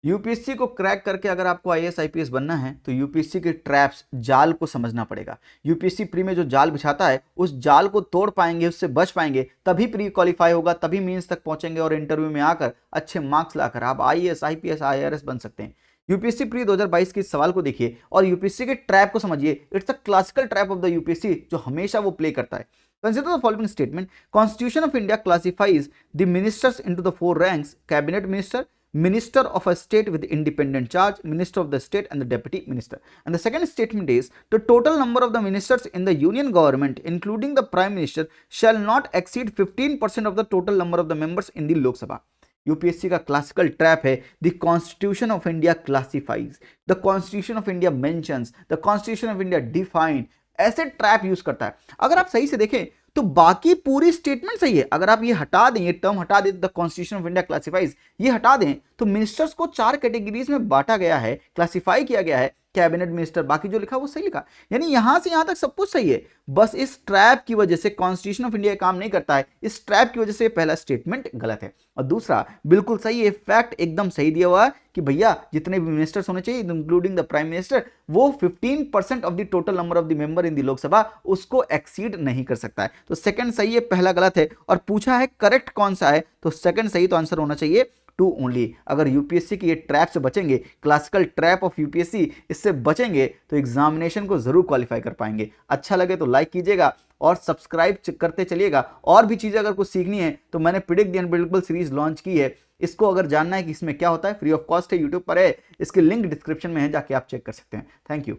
UPSC को crack करके अगर आपको आईएएस आईपीएस बनना है तो यूपीएससी के ट्रैप्स, जाल को समझना पड़ेगा। यूपीएससी प्री में जो जाल बिछाता है उस जाल को तोड़ पाएंगे, उससे बच पाएंगे, तभी प्री क्वालिफाई होगा, तभी मेंस तक पहुंचेंगे और इंटरव्यू में आकर अच्छे मार्क्स लाकर आप आईएएस आईपीएस आईआरएस बन सकते हैं। यूपीएससी प्री 2022 के इस सवाल को देखिए और यूपीएससी के ट्रैप को समझिए। It's a classical trap of the UPSC जो हमेशा वो प्ले करता है। Consider the following statement. Constitution of India classifies the ministers into the four ranks: cabinet minister, minister of a state with independent charge, minister of the state, and the deputy minister. And the second statement is the total number of the ministers in the union government, including the prime minister, shall not exceed 15% of the total number of the members in the Lok Sabha. UPSC का classical trap है the constitution of India classifies, the constitution of India mentions, the constitution of India defined, ऐसे trap use करता है। अगर आप सही से देखें तो बाकी पूरी स्टेटमेंट सही है। अगर आप ये हटा दें, ये टर्म हटा दें, the constitution of India classifies, ये हटा दें, तो मिनिस्टर्स को 4 कैटेगरीज में बांटा गया है, क्लासिफाई किया गया है, कैबिनेट मिनिस्टर, बाकी जो लिखा वो सही लिखा। यानी यहां से यहां तक सब कुछ सही है, बस इस ट्रैप की वजह से कॉन्स्टिट्यूशन ऑफ इंडिया काम नहीं करता है। इस ट्रैप की वजह से पहला स्टेटमेंट गलत है और दूसरा बिल्कुल सही है। फैक्ट एकदम सही दिया हुआ है कि भैया जितने भी मिनिस्टर्स होने चाहिए इंक्लूडिंग द प्राइम मिनिस्टर, वो 15% of the total number of the member in the Lok Sabha उसको एक्सीड नहीं कर सकता है। तो सेकंड सही है, पहला गलत है। और पूछा है करेक्ट कौन सा है, तो सेकंड सही, तो आंसर होना चाहिए 2 ओनली। अगर यूपीएससी की ये ट्रैप से बचेंगे, क्लासिकल ट्रैप ऑफ यूपीएससी, इससे बचेंगे तो एग्जामिनेशन को जरूर क्वालिफाई कर पाएंगे। अच्छा लगे तो लाइक कीजिएगा और सब्सक्राइब करते चलिएगा। और भी चीजें अगर कुछ सीखनी है तो मैंने predict the unpredictable series launch की है, इसको अगर जानना है कि इसमें क्या होता है, फ्री ऑफ कॉस्ट है, यूट्यूब पर है, इसकी लिंक डिस्क्रिप्शन में है, जाके आप चेक कर सकते हैं। Thank you.